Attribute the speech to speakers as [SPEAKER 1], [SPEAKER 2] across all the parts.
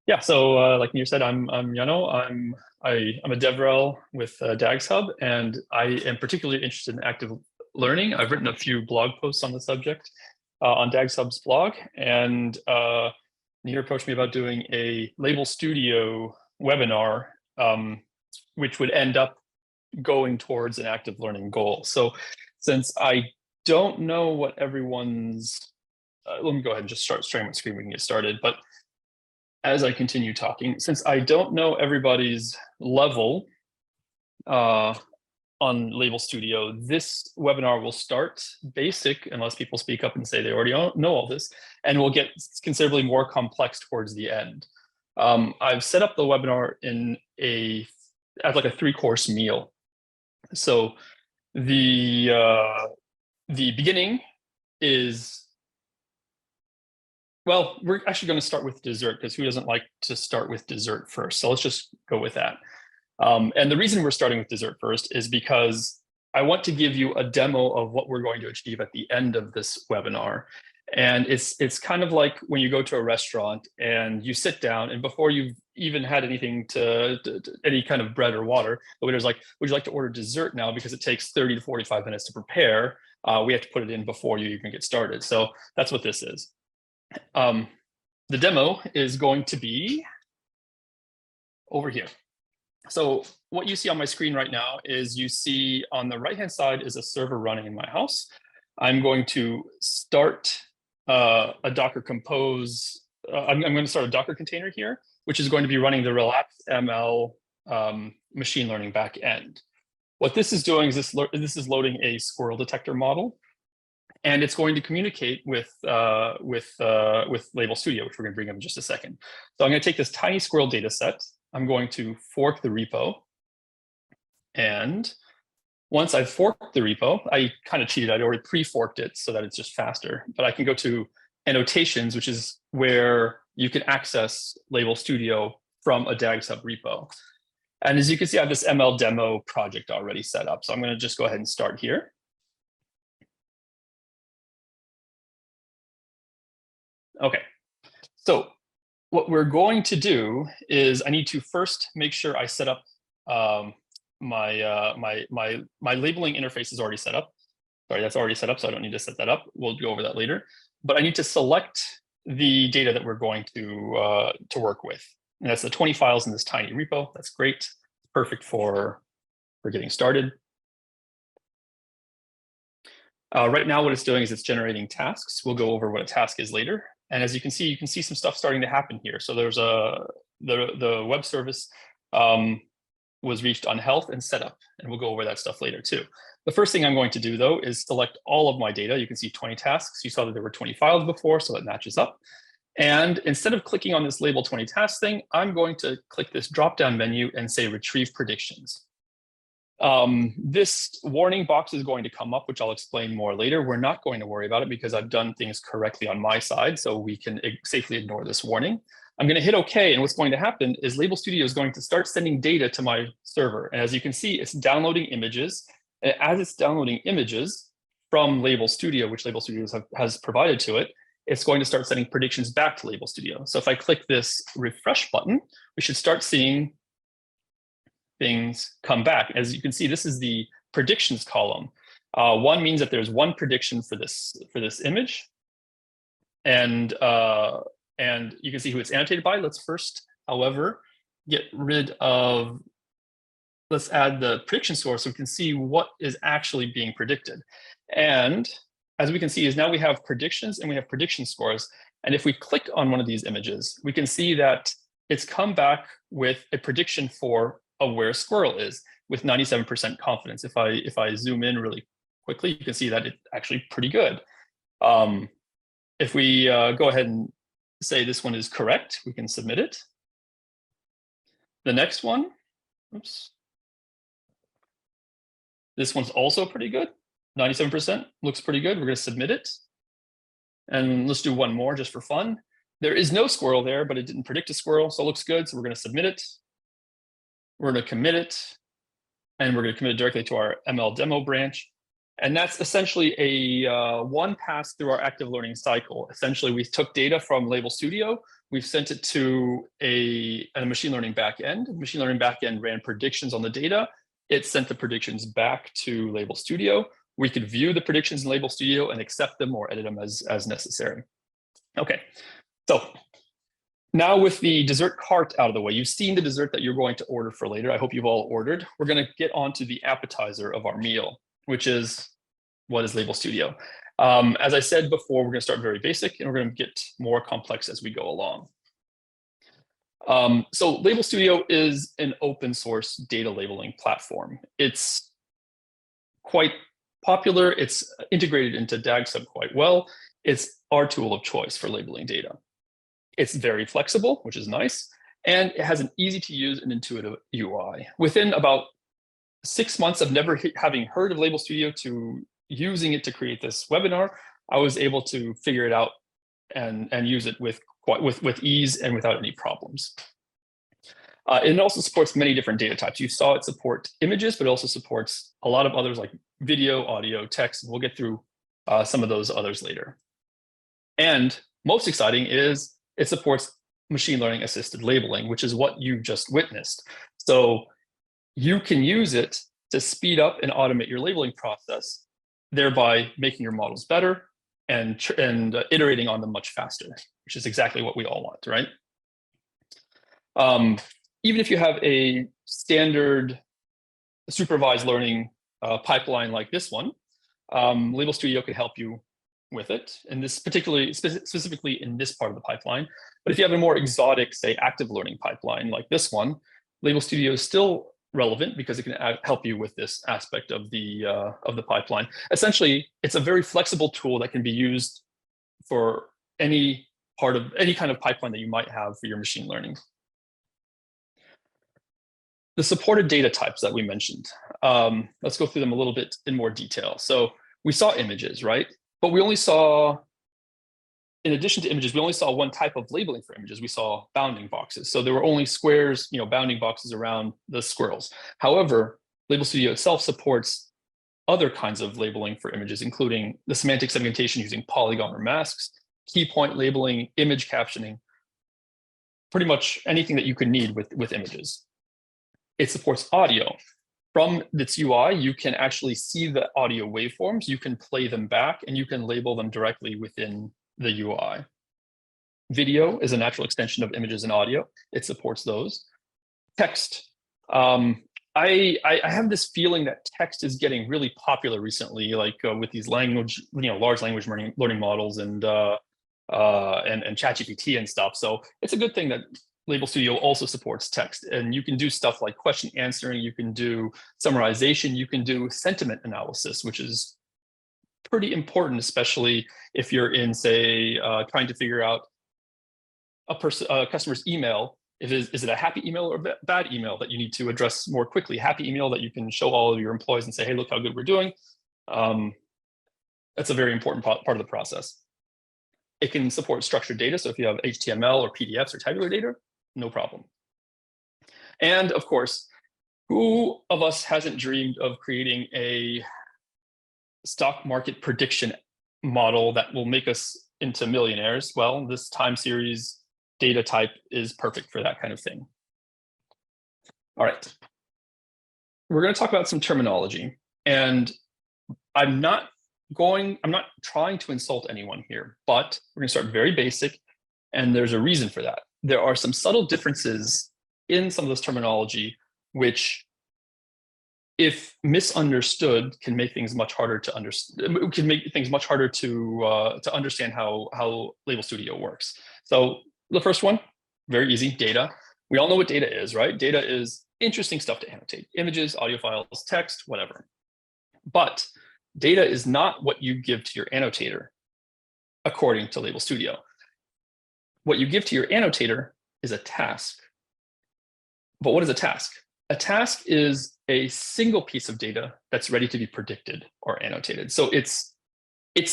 [SPEAKER 1] Yeah, so like you said, I'm Yono. I'm a DevRel with DagsHub, and I am particularly interested in active learning. I've written a few blog posts on the subject on DagsHub's blog, and Nir approached me about doing a Label Studio webinar, which would end up going towards an active learning goal. So since I don't know what everyone's, let me go ahead and just start sharing my screen. We can get started, but as I continue talking, since I don't know everybody's level on Label Studio, this webinar will start basic, unless people speak up and say they already know all this, and will get considerably more complex towards the end. I've set up the webinar as like a 3-course meal. So the beginning is, well, we're actually going to start with dessert, because who doesn't like to start with dessert first? So let's just go with that. And the reason we're starting with dessert first is because I want to give you a demo of what we're going to achieve at the end of this webinar. And it's kind of like when you go to a restaurant and you sit down, and before you've even had anything any kind of bread or water, the waiter's like, would you like to order dessert now? Because it takes 30 to 45 minutes to prepare. We have to put it in before you even get started. So that's what this is. The demo is going to be over here. So what you see on my screen right now is you see on the right-hand side is a server running in my house. I'm going to start a Docker Compose. I'm going to start a Docker container here, which is going to be running the RelaxML machine learning backend. What this is doing is this is loading a squirrel detector model. And it's going to communicate with Label Studio, which we're going to bring up in just a second. So I'm going to take this tiny squirrel data set. I'm going to fork the repo. And once I've forked the repo, I kind of cheated. I'd already pre-forked it so that it's just faster. But I can go to annotations, which is where you can access Label Studio from a DagsHub repo. And as you can see, I have this ML demo project already set up. So I'm going to just go ahead and start here. Okay, so what we're going to do is I need to first make sure I set up my labeling interface is already set up. Sorry, that's already set up, so I don't need to set that up. We'll go over that later. But I need to select the data that we're going to work with. And that's the 20 files in this tiny repo. That's great. Perfect for getting started. Right now, what it's doing is it's generating tasks. We'll go over what a task is later. And as you can see some stuff starting to happen here. So there's the web service was reached on health and setup, and we'll go over that stuff later too. The first thing I'm going to do though is select all of my data. You can see 20 tasks. You saw that there were 20 files before, so that matches up. And instead of clicking on this label 20 tasks thing, I'm going to click this drop-down menu and say retrieve predictions. This warning box is going to come up, which I'll explain more later. We're not going to worry about it because I've done things correctly on my side, so we can safely ignore this warning. I'm going to hit OK, and what's going to happen is Label Studio is going to start sending data to my server. And as you can see, it's downloading images. And as it's downloading images from Label Studio, which Label Studio has provided to it, it's going to start sending predictions back to Label Studio. So if I click this refresh button, we should start seeing things come back. As you can see, this is the predictions column. One means that there's one prediction for this image, and you can see who it's annotated by. Let's first, however, get rid of. Let's add the prediction score so we can see what is actually being predicted. And as we can see, is now we have predictions and we have prediction scores. And if we click on one of these images, we can see that it's come back with a prediction for where a squirrel is with 97% confidence. If I zoom in really quickly, you can see that it's actually pretty good. If we go ahead and say this one is correct, we can submit it. The next one, oops. This one's also pretty good. 97% looks pretty good. We're going to submit it. And let's do one more just for fun. There is no squirrel there, but it didn't predict a squirrel, so it looks good. So we're going to submit it. We're going to commit it, and we're going to commit it directly to our ML demo branch. And that's essentially a one pass through our active learning cycle. Essentially, we took data from Label Studio, we've sent it to a machine learning backend. The machine learning backend ran predictions on the data. It sent the predictions back to Label Studio. We could view the predictions in Label Studio and accept them or edit them as necessary. Okay, so now with the dessert cart out of the way, you've seen the dessert that you're going to order for later. I hope you've all ordered. We're going to get on to the appetizer of our meal, which is what is Label Studio. As I said before, we're going to start very basic and we're going to get more complex as we go along. So Label Studio is an open source data labeling platform. It's quite popular. It's integrated into DagsHub quite well. It's our tool of choice for labeling data. It's very flexible, which is nice, and it has an easy to use and intuitive UI. Within about 6 months of never having heard of Label Studio to using it to create this webinar, I was able to figure it out and use it with ease and without any problems. It also supports many different data types. You saw it support images, but it also supports a lot of others like video, audio, text. We'll get through some of those others later. And most exciting is it supports machine learning assisted labeling, which is what you just witnessed. So you can use it to speed up and automate your labeling process, thereby making your models better and iterating on them much faster, which is exactly what we all want, right? Even if you have a standard supervised learning pipeline like this one, Label Studio can help you with it, and this specifically in this part of the pipeline. But if you have a more exotic, say, active learning pipeline like this one, Label Studio is still relevant because it can help you with this aspect of the pipeline. Essentially, it's a very flexible tool that can be used for any kind of pipeline that you might have for your machine learning. The supported data types that we mentioned. Let's go through them a little bit in more detail. So we saw images, right? But we only saw, in addition to images, we only saw one type of labeling for images. We saw bounding boxes. So there were only squares, bounding boxes around the squirrels. However, Label Studio itself supports other kinds of labeling for images, including the semantic segmentation using polygon or masks, key point labeling, image captioning, pretty much anything that you could need with images. It supports audio. From its UI, you can actually see the audio waveforms, you can play them back, and you can label them directly within the UI. Video is a natural extension of images and audio. It supports those. Text. I have this feeling that text is getting really popular recently, like with these large language learning models and ChatGPT and stuff. So it's a good thing that Label Studio also supports text, and you can do stuff like question answering, you can do summarization, you can do sentiment analysis, which is pretty important, especially if you're in, say, trying to figure out a customer's email. Is it a happy email or bad email that you need to address more quickly? Happy email that you can show all of your employees and say, hey, look how good we're doing. That's a very important part of the process. It can support structured data. So if you have HTML or PDFs or tabular data, no problem. And of course, who of us hasn't dreamed of creating a stock market prediction model that will make us into millionaires? Well, this time series data type is perfect for that kind of thing. All right. We're going to talk about some terminology, and I'm not trying to insult anyone here, but we're going to start very basic, and there's a reason for that. There are some subtle differences in some of this terminology, which, if misunderstood, can make things much harder to understand. Can make things much harder to understand how Label Studio works. So the first one, very easy, data. We all know what data is, right? Data is interesting stuff to annotate: images, audio files, text, whatever. But data is not what you give to your annotator, according to Label Studio. What you give to your annotator is a task. But what is a task? A task is a single piece of data that's ready to be predicted or annotated. So it's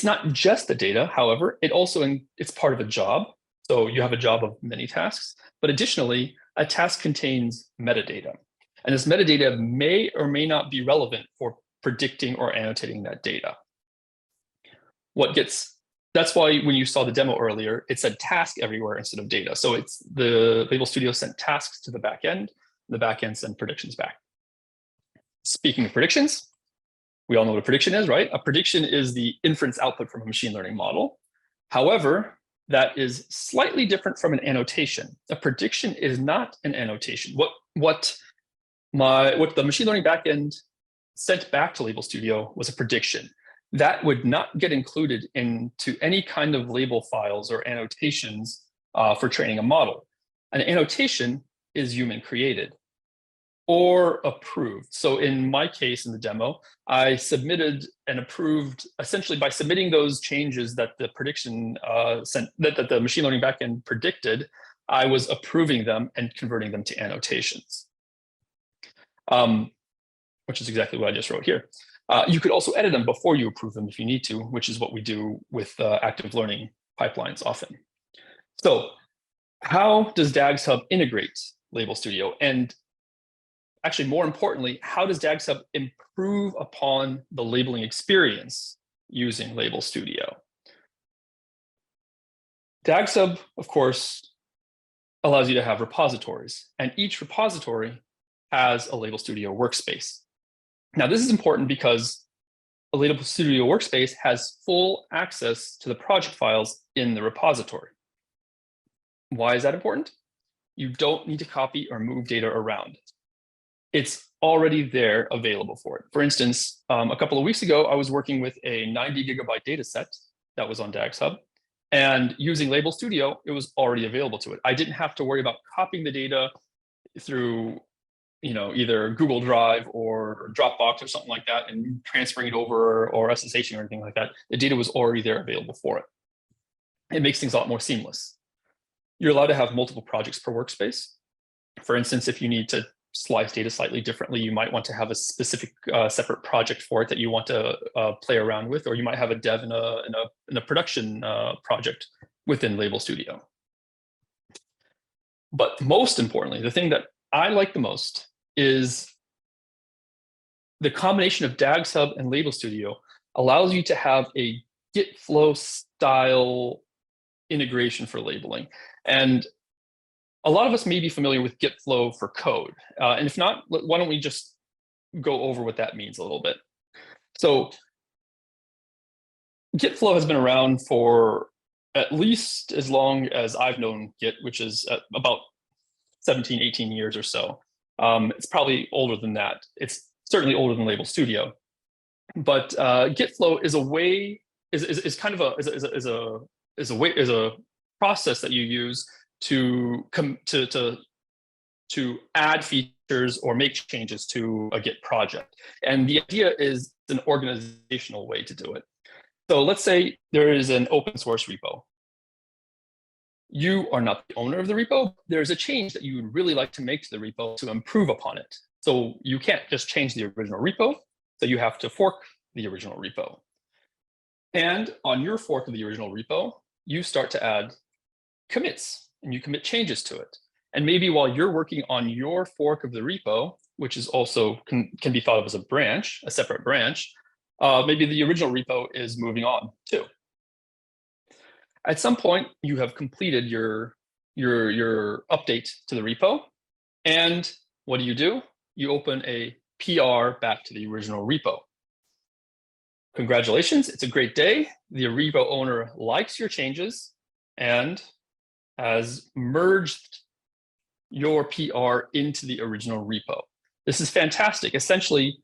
[SPEAKER 1] not just the data. However, it's part of a job. So you have a job of many tasks, but additionally, a task contains metadata. And this metadata may or may not be relevant for predicting or annotating that data. That's why when you saw the demo earlier, it said task everywhere instead of data. So it's the Label Studio sent tasks to the backend, the backend sent predictions back. Speaking of predictions, we all know what a prediction is, right? A prediction is the inference output from a machine learning model. However, that is slightly different from an annotation. A prediction is not an annotation. What the machine learning backend sent back to Label Studio was a prediction. That would not get included into any kind of label files or annotations for training a model. An annotation is human created or approved. So in my case, in the demo, I submitted and approved, essentially by submitting those changes that the prediction that the machine learning backend predicted, I was approving them and converting them to annotations, which is exactly what I just wrote here. You could also edit them before you approve them if you need to, which is what we do with active learning pipelines often. So how does DagsHub integrate Label Studio? And actually, more importantly, how does DagsHub improve upon the labeling experience using Label Studio? DagsHub, of course, allows you to have repositories, and each repository has a Label Studio workspace. Now, this is important because a Label Studio workspace has full access to the project files in the repository. Why is that important? You don't need to copy or move data around. It's already there available for it. For instance, a couple of weeks ago, I was working with a 90 gigabyte data set that was on DagsHub, and using Label Studio, it was already available to it. I didn't have to worry about copying the data through either Google Drive or Dropbox or something like that and transferring it over or SSHing or anything like that. The data was already there available for it. It makes things a lot more seamless. You're allowed to have multiple projects per workspace. For instance, if you need to slice data slightly differently, you might want to have a specific separate project for it that you want to play around with, or you might have a dev in a production project within Label Studio. But most importantly, the thing that I like the most is the combination of DagsHub and Label Studio allows you to have a Git Flow style integration for labeling. And a lot of us may be familiar with Git Flow for code. And if not, why don't we just go over what that means a little bit. So Git Flow has been around for at least as long as I've known Git, which is about 17, 18 years or so. It's probably older than that. It's certainly older than Label Studio. But Git Flow is a way, is kind of a process that you use to add features or make changes to a Git project. And the idea is an organizational way to do it. So let's say there is an open source repo. You are not the owner of the repo. There's a change that you would really like to make to the repo to improve upon it. So you can't just change the original repo. So you have to fork the original repo. And on your fork of the original repo, you start to add commits and you commit changes to it. And maybe while you're working on your fork of the repo, which is also can be thought of as a branch, a separate branch, maybe the original repo is moving on too. At some point, you have completed your update to the repo. And what do? You open a PR back to the original repo. Congratulations, it's a great day. The repo owner likes your changes and has merged your PR into the original repo. This is fantastic. Essentially,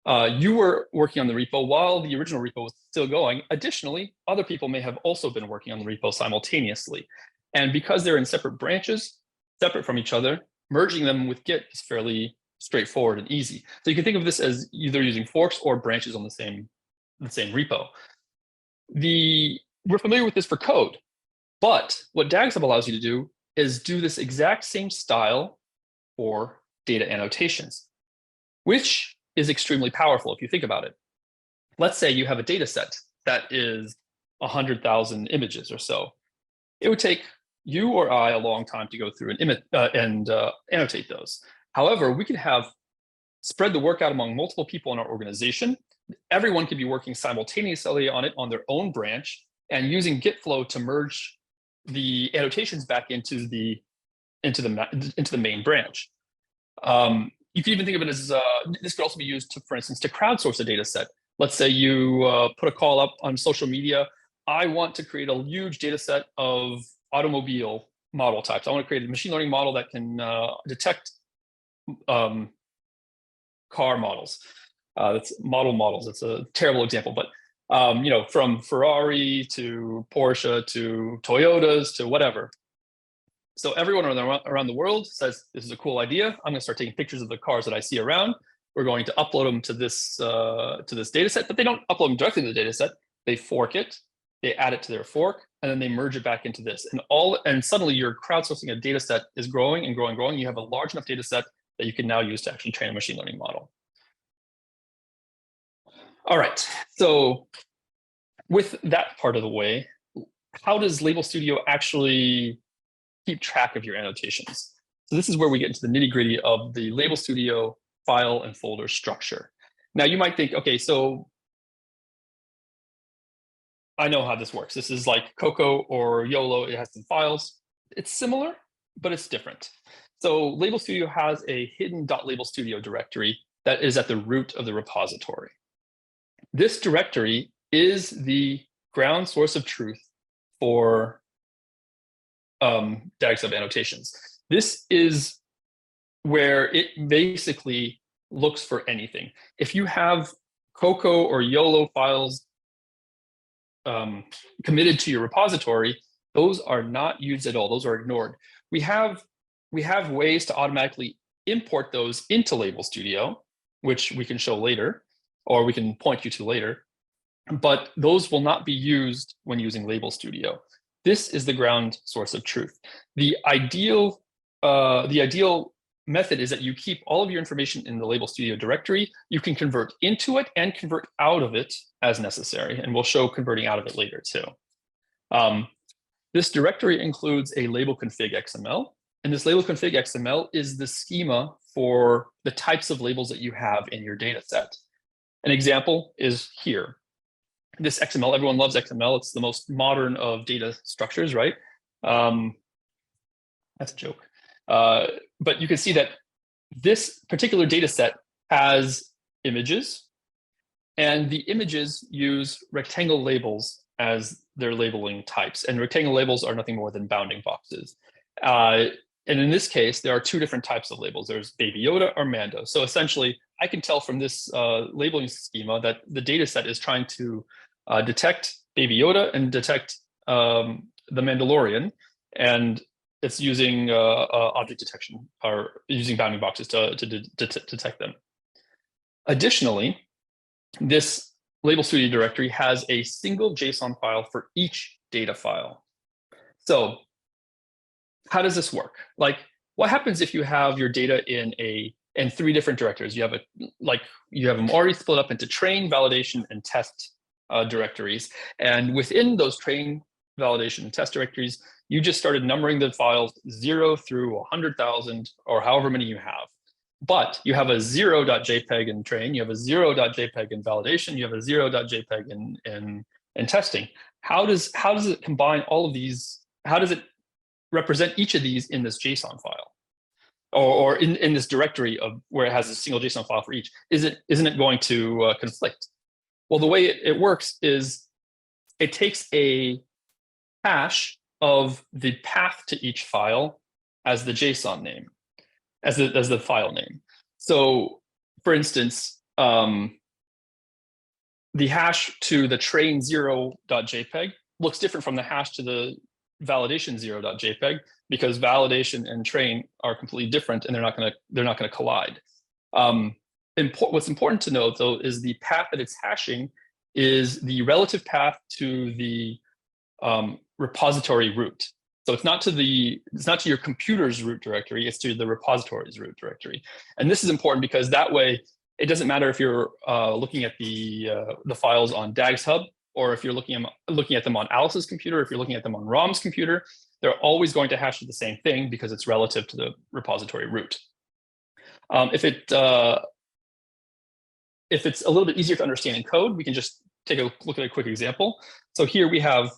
[SPEAKER 1] you were working on the repo while the original repo was still going. Additionally, other people may have also been working on the repo simultaneously. And because they're in separate branches, separate from each other, merging them with Git is fairly straightforward and easy. So you can think of this as either using forks or branches on the same repo. We're familiar with this for code, but what DagsHub allows you to do is do this exact same style for data annotations, which is extremely powerful if you think about it. Let's say you have a data set that is 100,000 images or so. It would take you or I a long time to go through and annotate those. However, we could have spread the work out among multiple people in our organization. Everyone could be working simultaneously on it on their own branch, and using Git Flow to merge the annotations back into the main branch. You can even think of it as this could also be used to, for instance, to crowdsource a data set. Let's say you put a call up on social media. I want to create a huge data set of automobile model types. I want to create a machine learning model that can detect car models. That's models. It's a terrible example, but you know, from Ferrari to Porsche to Toyotas to whatever. So everyone around the world says, this is a cool idea. I'm going to start taking pictures of the cars that I see around. We're going to upload them to this data set, but they don't upload them directly to the data set. They fork it, they add it to their fork, and then they merge it back into this. And suddenly your crowdsourcing a data set is growing and growing and growing. You have a large enough data set that you can now use to actually train a machine learning model. All right, so with that part of the way, how does Label Studio actually keep track of your annotations? So this is where we get into the nitty-gritty of the Label Studio file and folder structure. Now you might think, okay, so I know how this works. This is like Cocoa or YOLO. It has some files. It's similar, but it's different. So Label Studio has a hidden .Label Studio directory that is at the root of the repository. This directory is the ground source of truth for DagsHub annotations. This is where it basically looks for anything. If you have Cocoa or YOLO files committed to your repository, those are not used at all. Those are ignored. We have ways to automatically import those into Label Studio, which we can show later, or we can point you to later, but those will not be used when using Label Studio. This is the ground source of truth. The ideal method is that you keep all of your information in the Label Studio directory. You can convert into it and convert out of it as necessary, and we'll show converting out of it later too. This directory includes a label config XML, and this label config XML is the schema for the types of labels that you have in your data set. An example is here. This XML, everyone loves XML. It's the most modern of data structures, right? That's a joke. But you can see that this particular data set has images, and the images use rectangle labels as their labeling types. And rectangle labels are nothing more than bounding boxes. And in this case, there are two different types of labels. There's Baby Yoda or Mando. So essentially, I can tell from this labeling schema that the data set is trying to detect Baby Yoda and detect the Mandalorian, and it's using object detection or using bounding boxes to detect them. Additionally, this Label Studio directory has a single JSON file for each data file. So how does this work? Like, what happens if you have your data in three different directories? You have them already split up into train, validation, and test directories. And within those train, validation, and test directories, you just started numbering the files 0 through 100,000 or however many you have. But you have a 0.jpg in train, you have a 0.jpg in validation, you have a 0.jpg in testing. How does it combine all of these? How does it represent each of these in this JSON file? Or in this directory of where it has a single JSON file for each? Isn't it going to conflict? Well, the way it works is it takes a hash of the path to each file as the JSON name, as the file name. So, for instance, the hash to the train 0.jpg looks different from the hash to the validation 0.jpg, because validation and train are completely different, and they're not going to collide. What's important to note, though, is the path that it's hashing is the relative path to the repository root. So it's not to your computer's root directory, it's to the repository's root directory. And this is important because that way it doesn't matter if you're looking at the files on DagsHub, or if you're looking at them on Alice's computer, if you're looking at them on Rom's computer, they're always going to hash to the same thing because it's relative to the repository root. If it if it's a little bit easier to understand in code, we can just take a look at a quick example. So here we have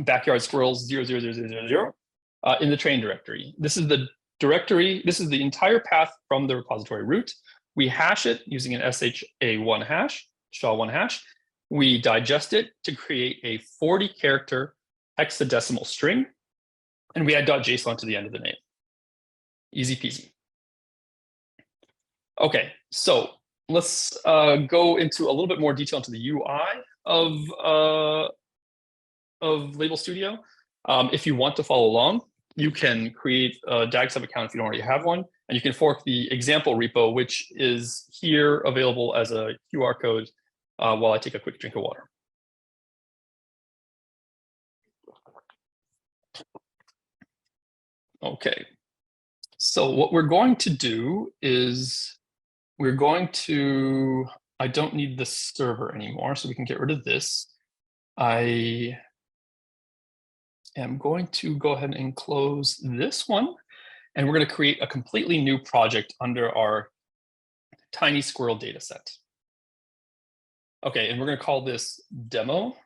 [SPEAKER 1] backyard squirrels 00000 in the train directory. This is the directory. This is the entire path from the repository root. We hash it using an SHA1 hash, SHA1 hash. We digest it to create a 40-character hexadecimal string, and we add .json to the end of the name. Easy peasy. Okay, so let's go into a little bit more detail into the UI of Label Studio. If you want to follow along, you can create a DagsHub account if you don't already have one, and you can fork the example repo, which is here available as a QR code while I take a quick drink of water. Okay, so what we're going to do is we're going to, I don't need the server anymore, so we can get rid of this. I am going to go ahead and close this one, and we're going to create a completely new project under our tiny squirrel data set. Okay, and we're going to call this demo.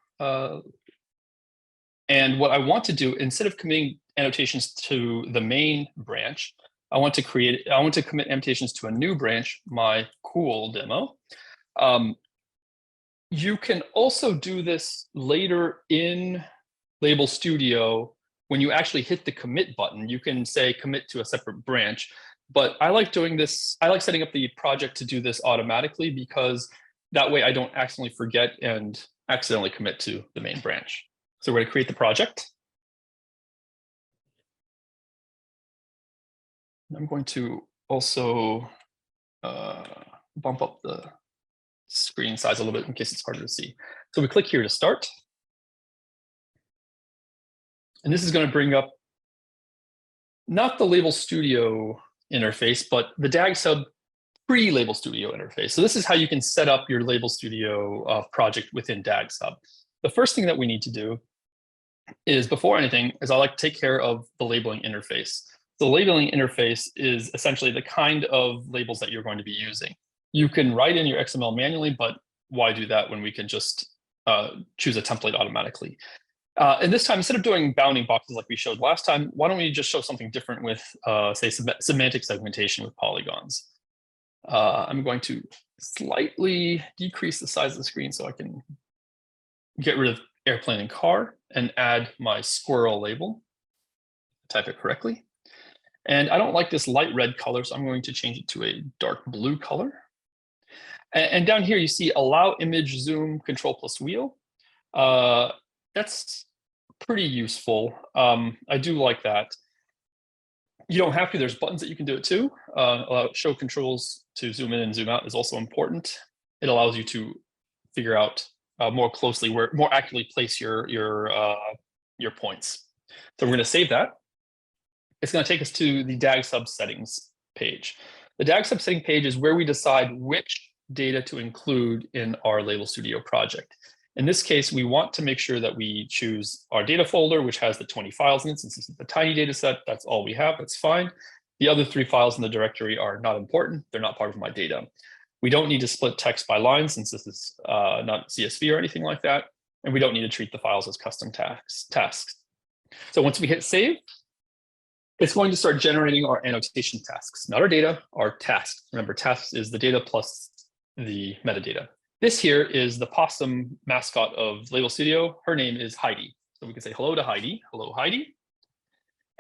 [SPEAKER 1] And what I want to do, instead of committing annotations to the main branch, I want to commit annotations to a new branch, my cool demo. You can also do this later in Label Studio. When you actually hit the commit button, you can say commit to a separate branch. But I like doing this, I like setting up the project to do this automatically, because that way I don't accidentally forget and accidentally commit to the main branch. So we're going to create the project. I'm going to also bump up the screen size a little bit in case it's harder to see. So we click here to start. And this is going to bring up not the Label Studio interface, but the DagsHub pre-Label Studio interface. So this is how you can set up your Label Studio project within DagsHub. The first thing that we need to do is, before anything, is I like to take care of the labeling interface. The labeling interface is essentially the kind of labels that you're going to be using. You can write in your XML manually, but why do that when we can just choose a template automatically? And this time, instead of doing bounding boxes like we showed last time, why don't we just show something different with, say, semantic segmentation with polygons? I'm going to slightly decrease the size of the screen so I can get rid of airplane and car and add my squirrel label, type it correctly. And I don't like this light red color, so I'm going to change it to a dark blue color. And down here, you see allow image zoom control plus wheel. That's pretty useful. I do like that. You don't have to, there's buttons that you can do it too. Allow show controls to zoom in and zoom out is also important. It allows you to figure out more closely, more accurately place your points. So we're going to save that. It's going to take us to the DagsHub settings page. The DagsHub setting page is where we decide which data to include in our Label Studio project. In this case, we want to make sure that we choose our data folder, which has the 20 files in it. Since this is a tiny data set, that's all we have, that's fine. The other 3 files in the directory are not important. They're not part of my data. We don't need to split text by line since this is not CSV or anything like that. And we don't need to treat the files as custom tasks. So once we hit save, it's going to start generating our annotation tasks, not our data, our tasks. Remember, tasks is the data plus the metadata. This here is the possum mascot of Label Studio. Her name is Heidi. So we can say hello to Heidi. Hello, Heidi.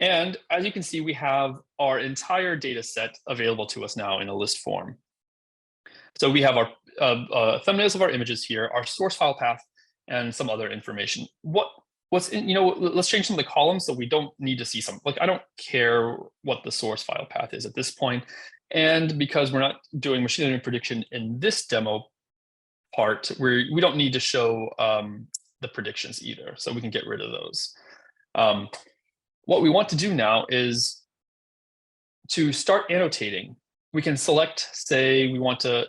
[SPEAKER 1] And as you can see, we have our entire data set available to us now in a list form. So we have our thumbnails of our images here, our source file path, and some other information. What's in, let's change some of the columns so we don't need to see some, like, I don't care what the source file path is at this point. And because we're not doing machine learning prediction in this demo part, we don't need to show the predictions either. So we can get rid of those. What we want to do now is to start annotating. We can select, say we want to,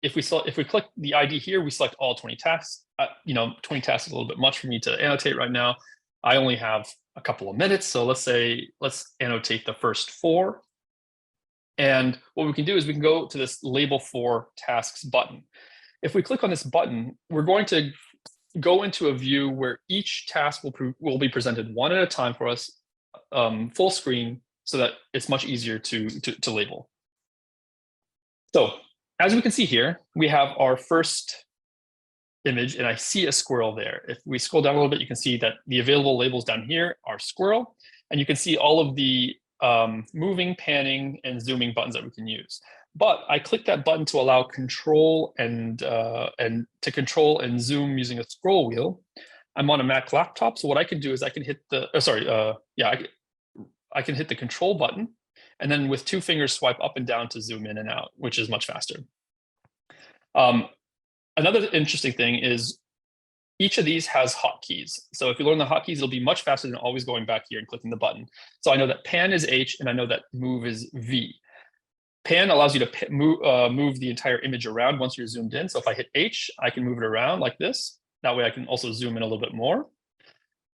[SPEAKER 1] if we click the ID here, we select all 20 tasks. 20 tasks is a little bit much for me to annotate right now. I only have a couple of minutes. So let's annotate the first 4. And what we can do is we can go to this label for tasks button. If we click on this button, we're going to go into a view where each task will be presented one at a time for us, full screen, so that it's much easier to label. So as we can see here, we have our first image, and I see a squirrel there. If we scroll down a little bit, you can see that the available labels down here are squirrel, and you can see all of the moving, panning, and zooming buttons that we can use. But I click that button to allow control and to control and zoom using a scroll wheel. I'm on a Mac laptop, so what I can do is I can hit the I can hit the control button, and then with 2 fingers swipe up and down to zoom in and out, which is much faster. Another interesting thing is each of these has hotkeys. So if you learn the hotkeys, it'll be much faster than always going back here and clicking the button. So I know that pan is H, and I know that move is V. Pan allows you to move the entire image around once you're zoomed in. So if I hit H, I can move it around like this. That way I can also zoom in a little bit more.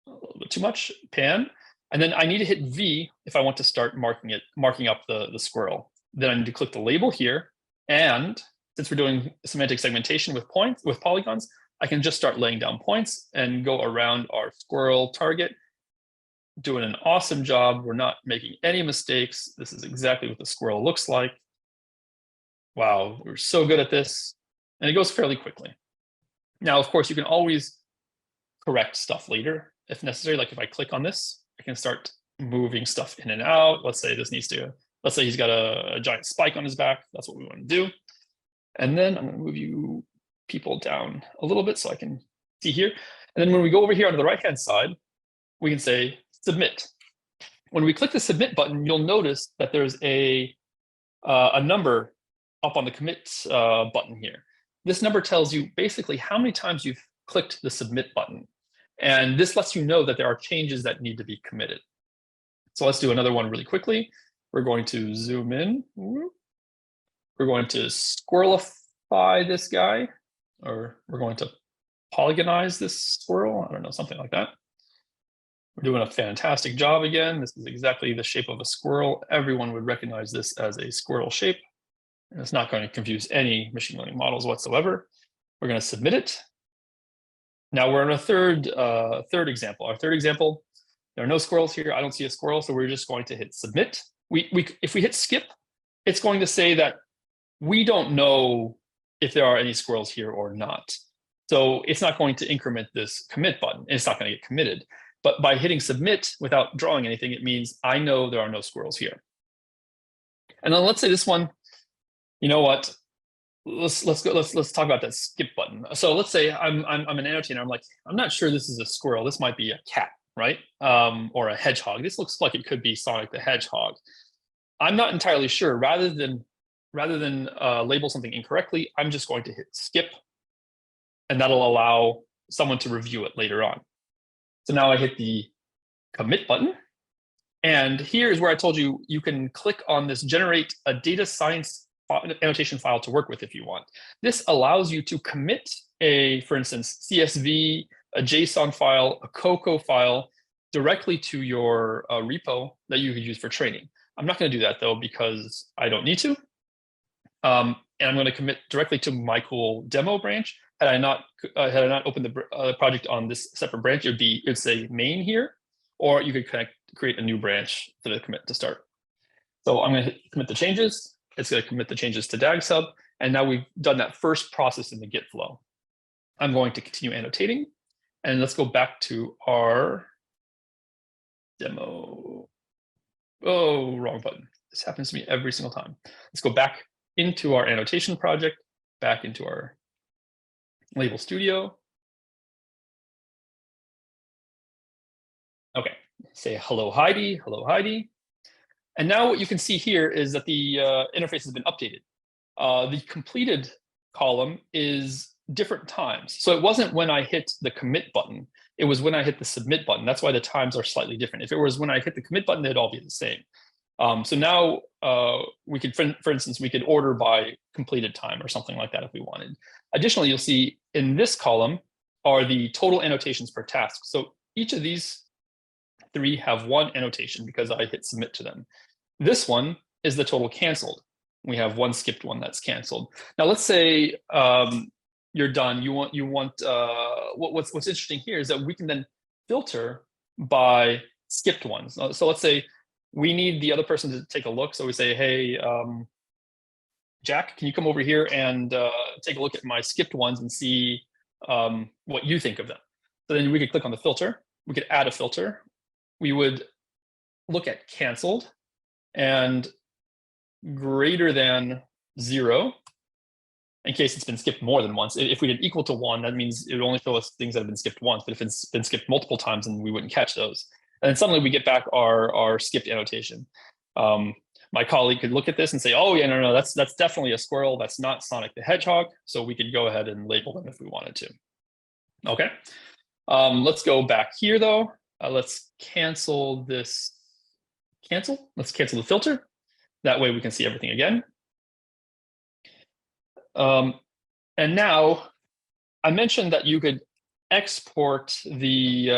[SPEAKER 1] A little bit too much, pan. And then I need to hit V if I want to start marking up the squirrel. Then I need to click the label here. And since we're doing semantic segmentation with polygons, I can just start laying down points and go around our squirrel target, doing an awesome job. We're not making any mistakes. This is exactly what the squirrel looks like. Wow, we're so good at this. And it goes fairly quickly. Now, of course, you can always correct stuff later if necessary. Like if I click on this, I can start moving stuff in and out. Let's say this needs to, let's say he's got a giant spike on his back. That's what we want to do. And then I'm going to move you people down a little bit so I can see here. And then when we go over here onto the right-hand side, we can say submit. When we click the submit button, you'll notice that there's a number up on the commit button here. This number tells you basically how many times you've clicked the submit button. And this lets you know that there are changes that need to be committed. So let's do another one really quickly. We're going to zoom in. We're going to squirrelify this guy, or we're going to polygonize this squirrel. I don't know, something like that. We're doing a fantastic job again. This is exactly the shape of a squirrel. Everyone would recognize this as a squirrel shape. And it's not going to confuse any machine learning models whatsoever. We're going to submit it. Now we're on a third example. Our third example, there are no squirrels here. I don't see a squirrel, so we're just going to hit submit. If we hit skip, it's going to say that we don't know if there are any squirrels here or not. So it's not going to increment this commit button. It's not going to get committed. But by hitting submit without drawing anything, it means I know there are no squirrels here. And then let's say this one, you know what? Let's talk about that skip button. So let's say I'm an annotator. I'm like, I'm not sure this is a squirrel. This might be a cat, right? Or a hedgehog. This looks like it could be Sonic the Hedgehog. I'm not entirely sure. Rather than label something incorrectly, I'm just going to hit skip, and that'll allow someone to review it later on. So now I hit the commit button, and here's where I told you you can click on this generate a data science annotation file to work with if you want. This allows you to commit for instance, CSV, a JSON file, a COCO file directly to your repo that you could use for training. I'm not going to do that though, because I don't need to. And I'm going to commit directly to my cool demo branch. Had I not opened the project on this separate branch, it'd say main here, or you could create a new branch for the commit to start. So I'm going to commit the changes. It's going to commit the changes to DagsHub. And now we've done that first process in the Git Flow. I'm going to continue annotating. And let's go back to our demo. Oh, wrong button. This happens to me every single time. Let's go back into our annotation project, back into our label studio. Okay, say hello Heidi, hello Heidi. And now what you can see here is that the interface has been updated. The completed column is different times. So it wasn't when I hit the commit button, it was when I hit the submit button. That's why the times are slightly different. If it was when I hit the commit button, they'd all be the same. So now we could, for instance, we could order by completed time or something like that if we wanted. Additionally, you'll see in this column are the total annotations per task. So each of these three have one annotation because I hit submit to them. This one is the total canceled. We have one skipped one that's canceled. Now let's say you're done. What's interesting here is that we can then filter by skipped ones. So let's say we need the other person to take a look. So we say, hey, Jack, can you come over here and take a look at my skipped ones and see what you think of them? So then we could click on the filter. We could add a filter. We would look at canceled and greater than 0 in case it's been skipped more than once. If we did equal to 1, that means it would only show us things that have been skipped once. But if it's been skipped multiple times, then we wouldn't catch those. And then suddenly we get back our skipped annotation. My colleague could look at this and say, oh, yeah, no, that's definitely a squirrel. That's not Sonic the Hedgehog. So we could go ahead and label them if we wanted to. OK, let's go back here, though. Let's cancel this. Let's cancel the filter. That way we can see everything again. And now I mentioned that you could export the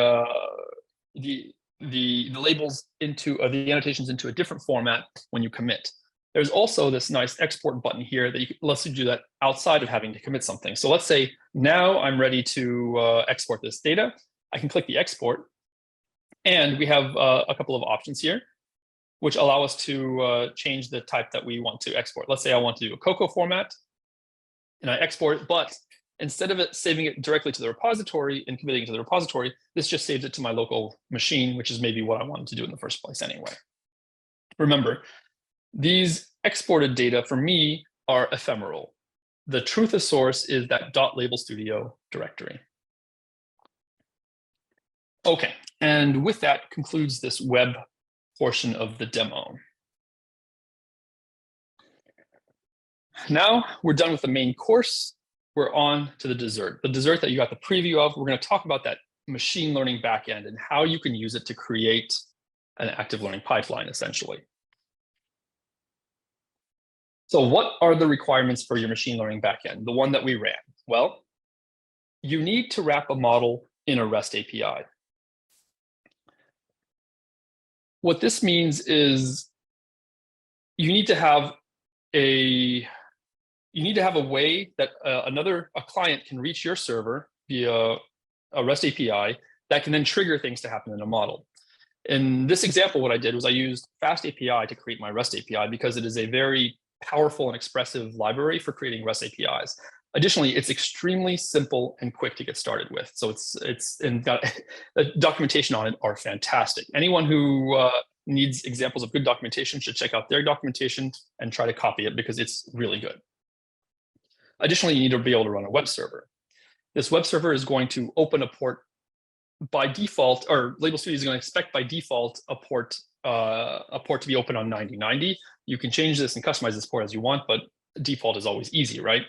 [SPEAKER 1] labels into the annotations into a different format when you commit. There's also this nice export button here that lets you do that outside of having to commit something. So let's say now I'm ready to export this data. I can click the export, and we have a couple of options here, which allow us to change the type that we want to export. Let's say I want to do a Cocoa format, and I export it, but instead of it saving it directly to the repository and committing it to the repository, this just saves it to my local machine, which is maybe what I wanted to do in the first place anyway. Remember, these exported data for me are ephemeral. The truth of source is that .labelstudio directory. Okay, and with that concludes this web portion of the demo. Now we're done with the main course. We're on to the dessert that you got the preview of. We're going to talk about that machine learning backend and how you can use it to create an active learning pipeline, essentially. So what are the requirements for your machine learning backend, the one that we ran? Well, you need to wrap a model in a REST API. What this means is you need to have a way that a client can reach your server via a REST API that can then trigger things to happen in a model. In this example, what I did was I used Fast API to create my REST API because it is a very powerful and expressive library for creating REST APIs. Additionally, it's extremely simple and quick to get started with. So the documentation on it are fantastic. Anyone who needs examples of good documentation should check out their documentation and try to copy it because it's really good. Additionally, you need to be able to run a web server. This web server is going to open a port by default, or Label Studio is going to expect by default a port to be open on 9090. You can change this and customize this port as you want, but default is always easy, right?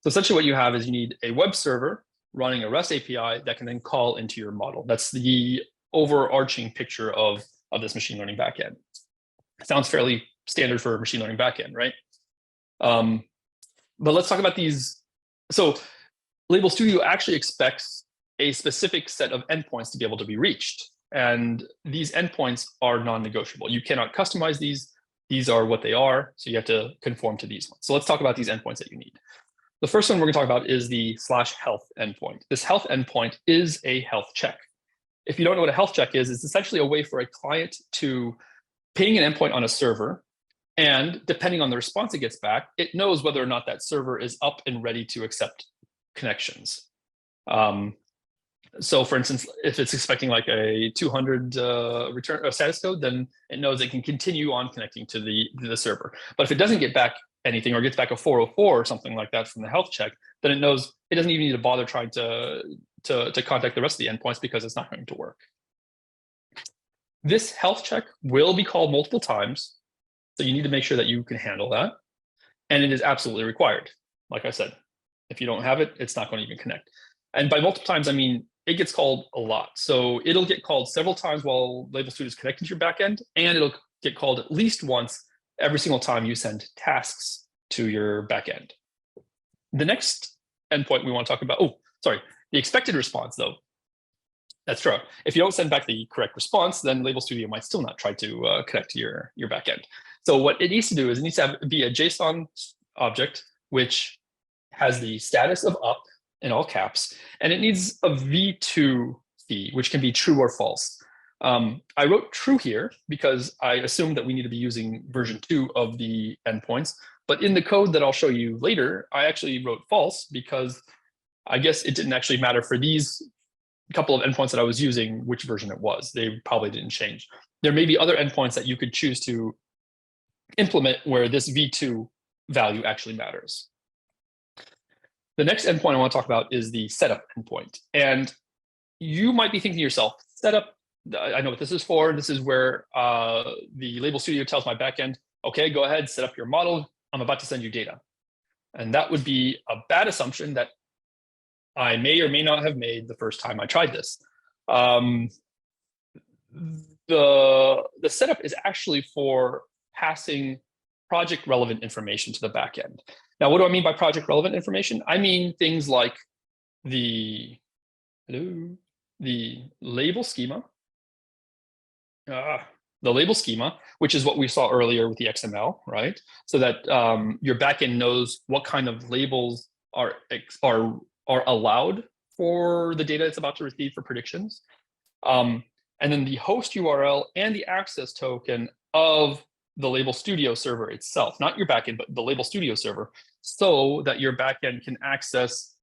[SPEAKER 1] So essentially what you have is you need a web server running a REST API that can then call into your model. That's the overarching picture of this machine learning backend. Sounds fairly standard for a machine learning backend, right? But let's talk about these. So Label Studio actually expects a specific set of endpoints to be able to be reached. And these endpoints are non-negotiable. You cannot customize these. These are what they are. So you have to conform to these ones. So let's talk about these endpoints that you need. The first one we're going to talk about is the /health endpoint. This health endpoint is a health check. If you don't know what a health check is, it's essentially a way for a client to ping an endpoint on a server. And depending on the response it gets back, it knows whether or not that server is up and ready to accept connections. So for instance, if it's expecting like a 200 return status code, then it knows it can continue on connecting to the server. But if it doesn't get back anything or gets back a 404 or something like that from the health check, then it knows it doesn't even need to bother trying to contact the rest of the endpoints because it's not going to work. This health check will be called multiple times. So you need to make sure that you can handle that. And it is absolutely required. Like I said, if you don't have it, it's not going to even connect. And by multiple times, I mean, it gets called a lot. So it'll get called several times while Label Studio is connecting to your backend, and it'll get called at least once every single time you send tasks to your backend. The next endpoint we want to talk about, the expected response though. That's true. If you don't send back the correct response, then Label Studio might still not try to connect to your backend. So what it needs to do is it needs to be a JSON object, which has the status of up in all caps, and it needs a v2 key, which can be true or false. I wrote true here because I assumed that we need to be using version 2 of the endpoints, but in the code that I'll show you later, I actually wrote false because I guess it didn't actually matter for these couple of endpoints that I was using which version it was. They probably didn't change. There may be other endpoints that you could choose to implement where this v2 value actually matters. The next endpoint I want to talk about is the setup endpoint. And you might be thinking to yourself, setup, I know what this is for. This is where the Label Studio tells my backend, okay, go ahead, set up your model. I'm about to send you data. And that would be a bad assumption that I may or may not have made the first time I tried this. The setup is actually for passing project relevant information to the backend. Now, what do I mean by project relevant information? I mean things like the label schema, which is what we saw earlier with the XML, right? So that your backend knows what kind of labels are allowed for the data it's about to receive for predictions. And then the host URL and the access token of the Label Studio server itself, not your backend, but the Label Studio server, so that your backend can access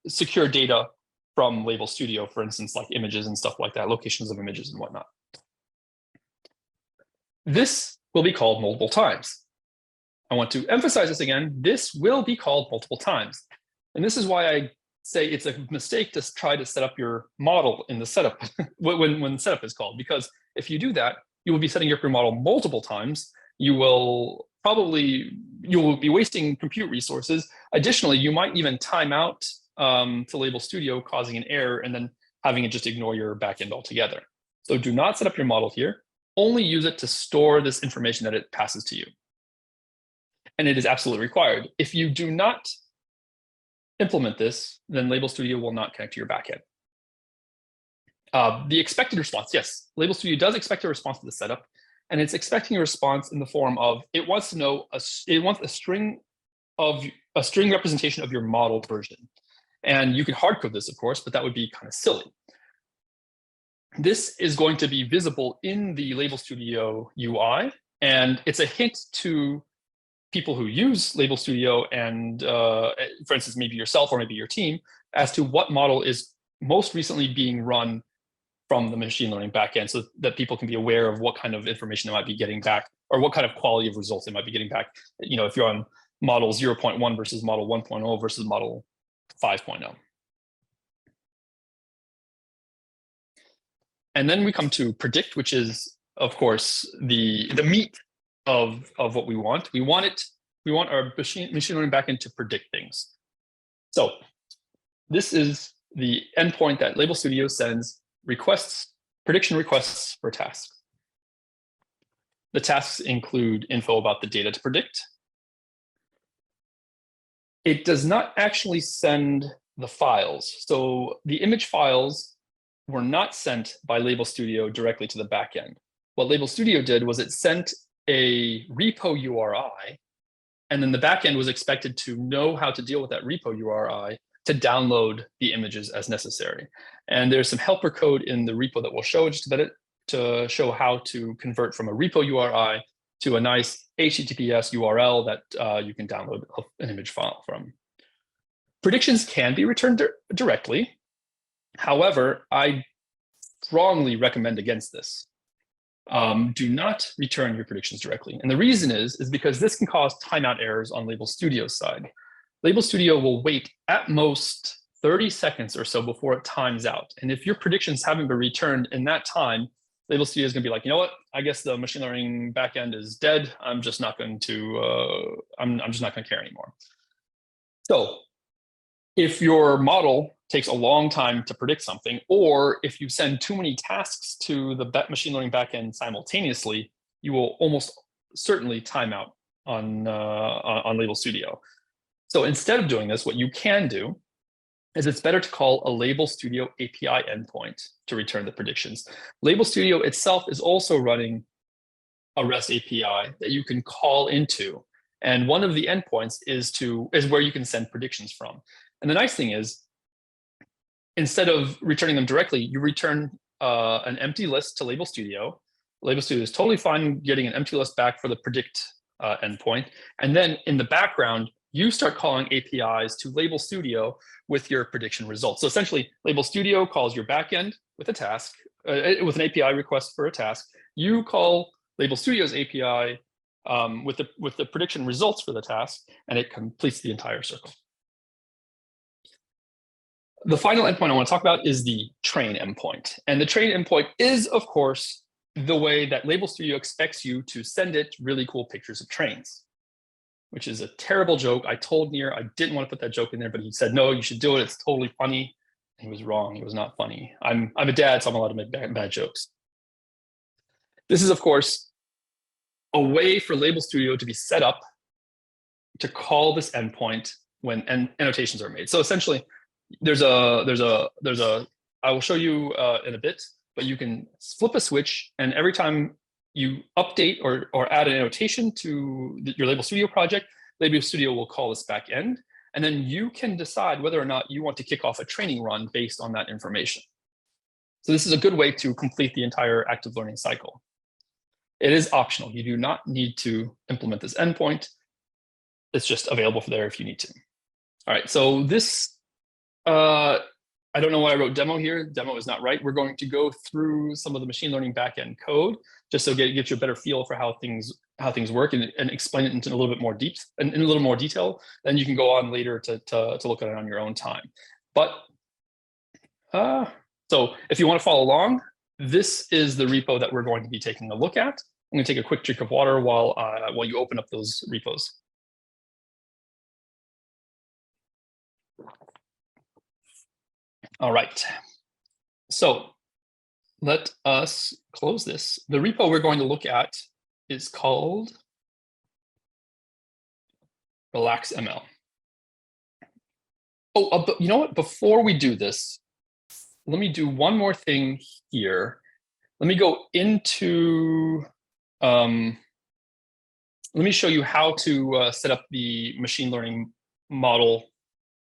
[SPEAKER 1] secure data from Label Studio, for instance, like images and stuff like that, locations of images and whatnot. This will be called multiple times. I want to emphasize this again. This will be called multiple times. And this is why I say it's a mistake to try to set up your model in the setup when setup is called, because if you do that, you will be setting up your model multiple times. You will be wasting compute resources. Additionally, you might even time out to Label Studio, causing an error and then having it just ignore your backend altogether. So do not set up your model here. Only use it to store this information that it passes to you. And it is absolutely required. If you do not implement this, then Label Studio will not connect to your backend. The expected response, yes, Label Studio does expect a response to the setup, and it's expecting a response in the form of it wants to know it wants a string representation of your model version. And you can hard code this, of course, but that would be kind of silly. This is going to be visible in the Label Studio UI, and it's a hint to people who use Label Studio and, for instance, maybe yourself or maybe your team, as to what model is most recently being run from the machine learning backend, so that people can be aware of what kind of information they might be getting back or what kind of quality of results they might be getting back. You know, if you're on model 0.1 versus model 1.0 versus model 5.0. And then we come to predict, which is, of course, the meat of what we want. We want our machine learning backend to predict things. So this is the endpoint that Label Studio sends prediction requests for tasks. The tasks include info about the data to predict. It does not actually send the files. So the image files were not sent by Label Studio directly to the backend. What Label Studio did was it sent a repo URI, and then the backend was expected to know how to deal with that repo URI to download the images as necessary. And there's some helper code in the repo that we'll show to show how to convert from a repo URI to a nice HTTPS URL that you can download an image file from. Predictions can be returned directly. However, I strongly recommend against this. Do not return your predictions directly. And the reason is because this can cause timeout errors on Label Studio's side. Label Studio will wait at most 30 seconds or so before it times out. And if your predictions haven't been returned in that time, Label Studio is going to be like, you know what? I guess the machine learning backend is dead. I'm just not going to. I'm just not going to care anymore. So, if your model takes a long time to predict something, or if you send too many tasks to the machine learning backend simultaneously, you will almost certainly time out on Label Studio. So instead of doing this, what you can do is it's better to call a Label Studio API endpoint to return the predictions. Label Studio itself is also running a REST API that you can call into. And one of the endpoints is where you can send predictions from. And the nice thing is, instead of returning them directly, you return an empty list to Label Studio. Label Studio is totally fine getting an empty list back for the predict endpoint. And then in the background, you start calling APIs to Label Studio with your prediction results. So essentially, Label Studio calls your backend with a task, with an API request for a task. You call Label Studio's API with the prediction results for the task, and it completes the entire circle. The final endpoint I want to talk about is the train endpoint. And the train endpoint is, of course, the way that Label Studio expects you to send it really cool pictures of trains, which is a terrible joke. I told Nir I didn't want to put that joke in there, but he said, no, you should do it. It's totally funny. He was wrong. It was not funny. I'm a dad, so I'm allowed to make bad jokes. This is, of course, a way for Label Studio to be set up to call this endpoint when annotations are made. So essentially, I will show you in a bit, but you can flip a switch, and every time you update or add an annotation to your Label Studio project, Label Studio will call this back end, and then you can decide whether or not you want to kick off a training run based on that information. So this is a good way to complete the entire active learning cycle. It is optional. You do not need to implement this endpoint. It's just available for there if you need to. All right, so this, I don't know why I wrote demo here. Demo is not right. We're going to go through some of the machine learning backend code just so get you a better feel for how things work and explain it in a little bit more in a little more detail. Then you can go on later to look at it on your own time. But so if you want to follow along, this is the repo that we're going to be taking a look at. I'm going to take a quick drink of water while you open up those repos. All right, so let us close this. The repo we're going to look at is called RelaxML. Oh, but you know what? Before we do this, let me do one more thing here. Let me go into, let me show you how to set up the machine learning model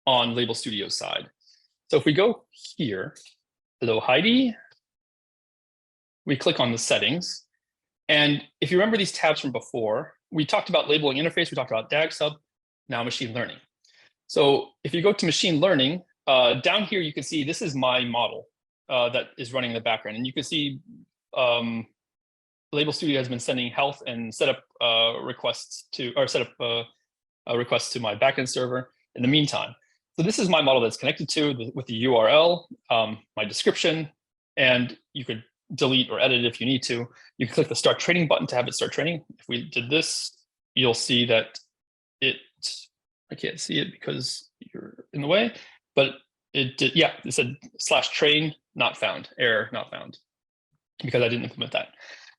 [SPEAKER 1] on Label Studio side. So if we go here, hello Heidi, we click on the settings. And if you remember these tabs from before, we talked about labeling interface, we talked about DagsHub, now machine learning. So if you go to machine learning, down here you can see this is my model that is running in the background. And you can see Label Studio has been sending health and setup requests to my backend server in the meantime. So this is my model that's connected to with the URL, my description, and you could delete or edit it if you need to. You can click the start training button to have it start training. If we did this, you'll see that I can't see it because you're in the way, but it did, yeah, it said /train not found, error not found, because I didn't implement that.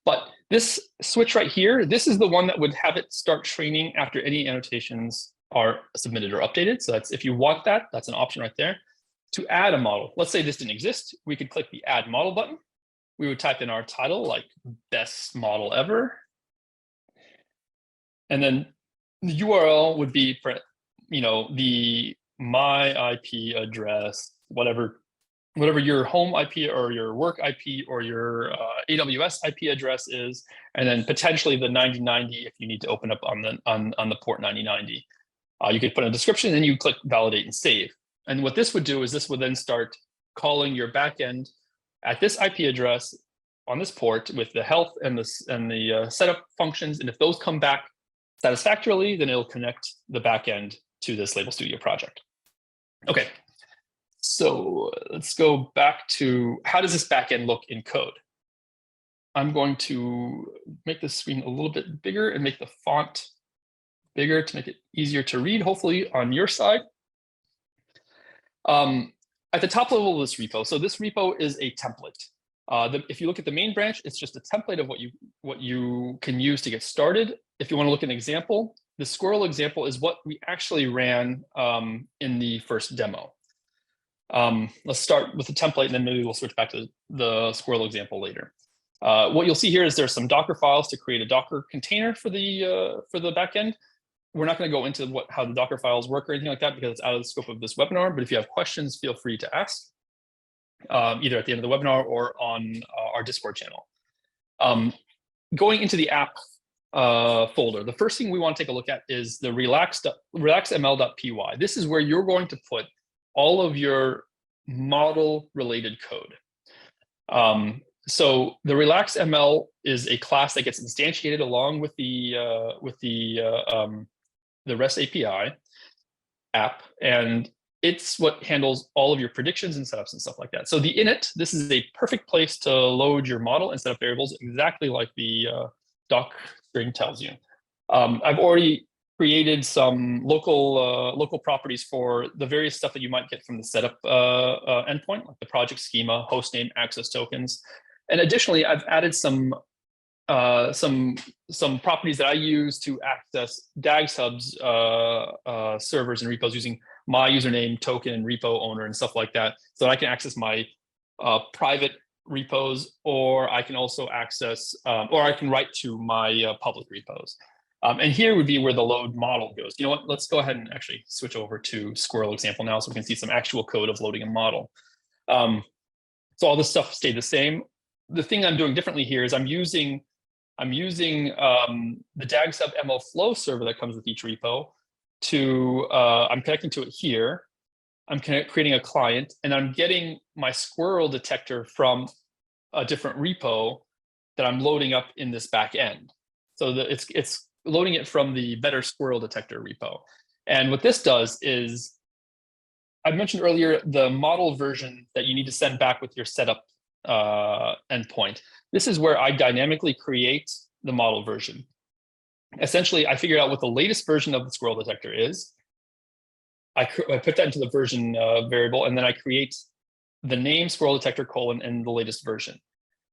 [SPEAKER 1] But this switch right here, this is the one that would have it start training after any annotations are submitted or updated. So that's, if you want that, that's an option right there. To add a model, let's say this didn't exist, we could click the add model button. We would type in our title, like best model ever. And then the URL would be for, my IP address, whatever your home IP or your work IP or your AWS IP address is, and then potentially the 9090 if you need to open up on the port 9090. You could put a description and you click validate and save. And what this would do is this would then start calling your backend at this IP address on this port with the health and the setup functions. And if those come back satisfactorily, then it'll connect the backend to this Label Studio project. Okay, so let's go back to how does this backend look in code? I'm going to make the screen a little bit bigger and make the font bigger to make it easier to read, hopefully on your side. At the top level of this repo, so this repo is a template. If you look at the main branch, it's just a template of what you can use to get started. If you want to look at an example, the squirrel example is what we actually ran in the first demo. Let's start with the template, and then maybe we'll switch back to the squirrel example later. What you'll see here is there's some Docker files to create a Docker container for the backend. We're not going to go into how the Docker files work or anything like that because it's out of the scope of this webinar. But if you have questions, feel free to ask either at the end of the webinar or on our Discord channel. Going into the app folder, the first thing we want to take a look at is the relaxml.py. This is where you're going to put all of your model-related code. So the RelaxML is a class that gets instantiated along with the REST API app, and it's what handles all of your predictions and setups and stuff like that. So the init, this is a perfect place to load your model and set up variables exactly like the doc string tells you. I've already created some local properties for the various stuff that you might get from the setup endpoint, like the project schema, hostname, access tokens. And additionally, I've added some properties that I use to access DagsHub's servers and repos using my username, token, repo owner, and stuff like that, so that I can access my private repos, or I can also access, or I can write to my public repos. And here would be where the load model goes. You know what? Let's go ahead and actually switch over to Squirrel example now, so we can see some actual code of loading a model. So all this stuff stayed the same. The thing I'm doing differently here is I'm using the DagsHub ML Flow server that comes with each repo to, I'm connecting to it here. I'm creating a client, and I'm getting my Squirrel detector from a different repo that I'm loading up in this back end. So it's loading it from the better Squirrel detector repo. And what this does is, I mentioned earlier the model version that you need to send back with your setup endpoint. This is where I dynamically create the model version. Essentially, I figured out what the latest version of the Squirrel detector is. I put that into the version variable, and then I create the name Squirrel detector : and the latest version.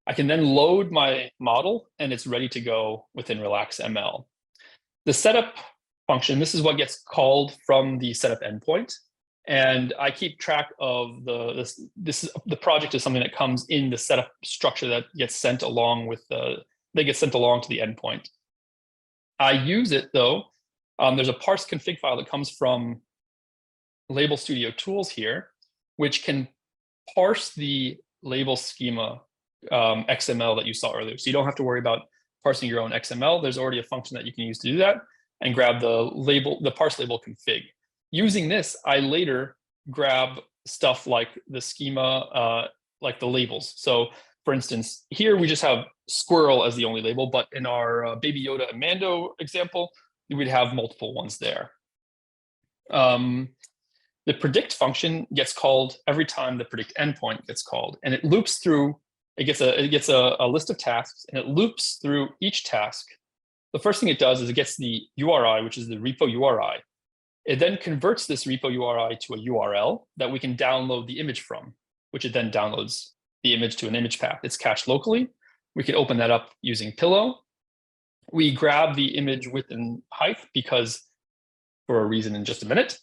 [SPEAKER 1] I can then load my model, and it's ready to go within RelaxML. The setup function, this is what gets called from the setup endpoint. And I keep track of the project is something that comes in the setup structure that gets sent along with to the endpoint. I use it though. There's a parse config file that comes from Label Studio tools here, which can parse the label schema XML that you saw earlier. So you don't have to worry about parsing your own XML. There's already a function that you can use to do that, and grab the parse label config. Using this, I later grab stuff like the schema, like the labels. So for instance, here we just have Squirrel as the only label, but in our Baby Yoda and Mando example, we'd have multiple ones there. The predict function gets called every time the predict endpoint gets called, and it loops through, it gets a list of tasks, and it loops through each task. The first thing it does is it gets the URI, which is the repo URI. It then converts this repo URI to a URL that we can download the image from, which it then downloads the image to an image path. It's cached locally. We can open that up using Pillow. We grab the image width and height because, for a reason in just a minute.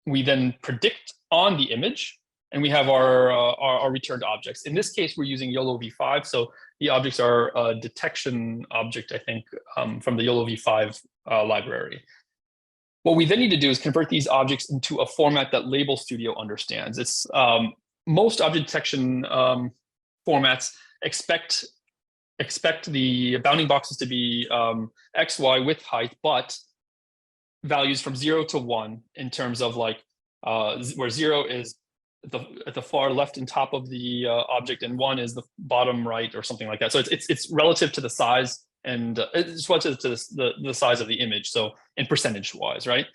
[SPEAKER 1] We then predict on the image, and we have our returned objects. In this case, we're using YOLO v5, so the objects are a detection object, I think, from the YOLO v5 library. What we then need to do is convert these objects into a format that Label Studio understands. It's most object detection formats expect the bounding boxes to be X, Y, width, height, but values from 0 to 1 in terms of like where 0 is at the far left and top of the object, and 1 is the bottom right or something like that. So it's relative to the size, and it's relative to the size of the image, so in percentage wise, right?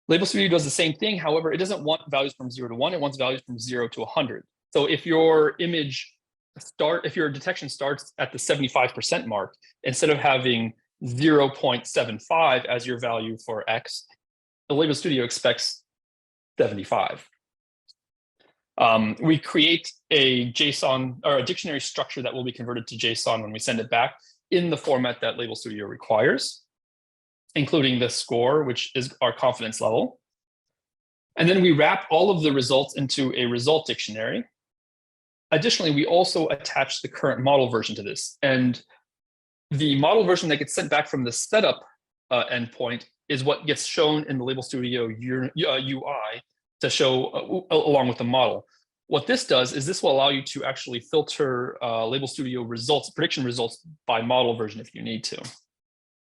[SPEAKER 1] Label Studio does the same thing. However, it doesn't want values from 0 to 1. It wants values from 0 to 100. So if your detection starts at the 75% mark, instead of having 0.75 as your value for X, the Label Studio expects 75. We create a JSON or a dictionary structure that will be converted to JSON when we send it back in the format that Label Studio requires, including the score, which is our confidence level. And then we wrap all of the results into a result dictionary. Additionally, we also attach the current model version to this. And the model version that gets sent back from the setup endpoint is what gets shown in the Label Studio UI to show along with the model. What this does is this will allow you to actually filter Label Studio results, prediction results by model version if you need to.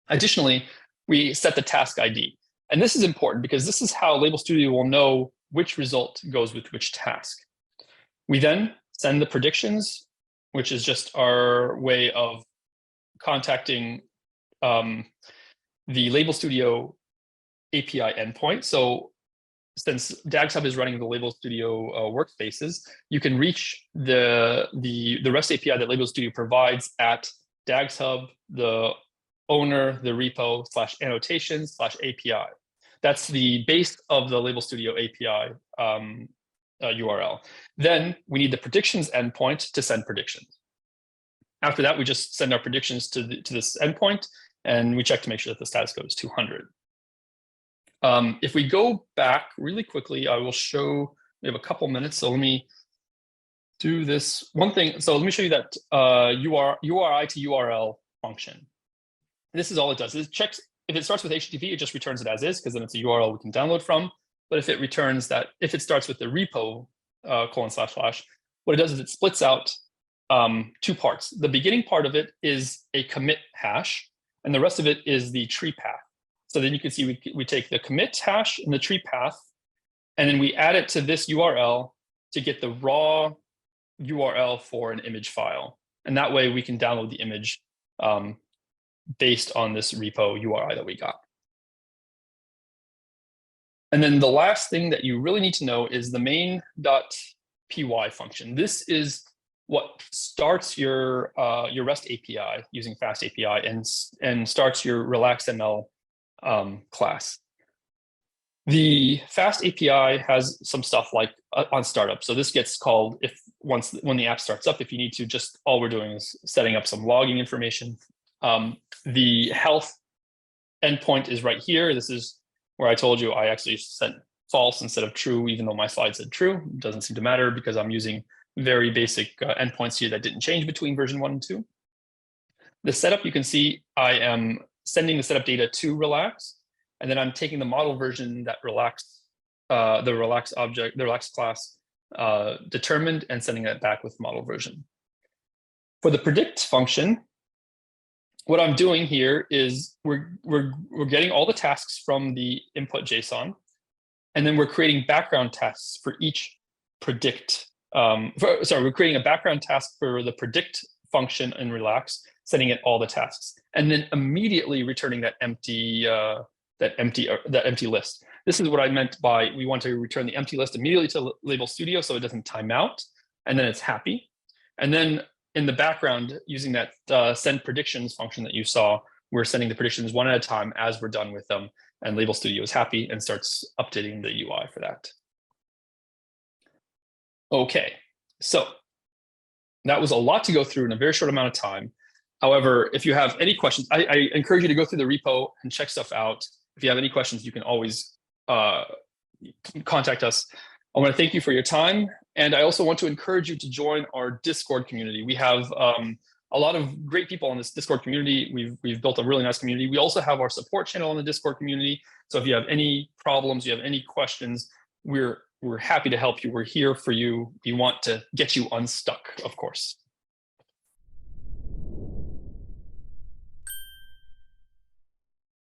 [SPEAKER 1] Additionally, we set the task ID. And this is important because this is how Label Studio will know which result goes with which task. We then send the predictions, which is just our way of contacting the Label Studio API endpoint. So since DagsHub is running the Label Studio workspaces, you can reach the REST API that Label Studio provides at DagsHub, the owner, the repo /annotations/API. That's the base of the Label Studio API URL. Then we need the predictions endpoint to send predictions. After that, we just send our predictions to this endpoint, and we check to make sure that the status code is 200. If we go back really quickly, I will show, we have a couple minutes, so let me do this one thing. So let me show you that URI to URL function. This is all it does. It checks, if it starts with HTTP, it just returns it as is, because then it's a URL we can download from. But if it returns that, if it starts with the repo : / what it does is it splits out two parts. The beginning part of it is a commit hash, and the rest of it is the tree path. So then you can see we take the commit hash and the tree path, and then we add it to this URL to get the raw URL for an image file. And that way we can download the image based on this repo URI that we got. And then the last thing that you really need to know is the main.py function. This is what starts your REST API using Fast API and starts your RelaxML class. The Fast API has some stuff like on startup. So this gets called when the app starts up. If you need to, just all we're doing is setting up some logging information. The health endpoint is right here. This is where I told you I actually sent false instead of true, even though my slide said true. It doesn't seem to matter because I'm using very basic endpoints here that didn't change between version 1 and 2. The setup, you can see I am sending the setup data to Relax, and then I'm taking the model version that the Relax object, the Relax class determined, and sending that back with model version. For the predict function, what I'm doing here is we're getting all the tasks from the input JSON, and then we're creating background tasks for each predict. We're creating a background task for the predict function in Relax, sending it all the tasks, and then immediately returning that empty list. This is what I meant by we want to return the empty list immediately to Label Studio so it doesn't time out, and then it's happy. And then in the background, using that send predictions function that you saw, we're sending the predictions one at a time as we're done with them, and Label Studio is happy and starts updating the UI for that. Okay, so that was a lot to go through in a very short amount of time. However, if you have any questions, I encourage you to go through the repo and check stuff out. If you have any questions, you can always contact us. I want to thank you for your time. And I also want to encourage you to join our Discord community. We have a lot of great people in this Discord community. We've built a really nice community. We also have our support channel in the Discord community. So if you have any problems, you have any questions, we're happy to help you. We're here for you. We want to get you unstuck, of course.